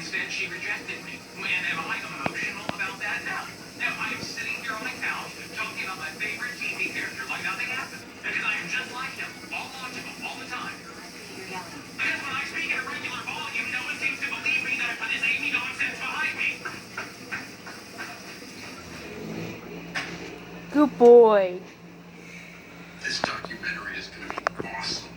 Instead, she rejected me. And am I emotional about that? No. No, I am sitting here on the couch talking about my favorite TV character like nothing happened. Because I am just like him, all logical, all the time. Because when I speak at a regular volume, no one seems to believe me that I put this Amy nonsense behind me. Good boy. This documentary is going to be awesome.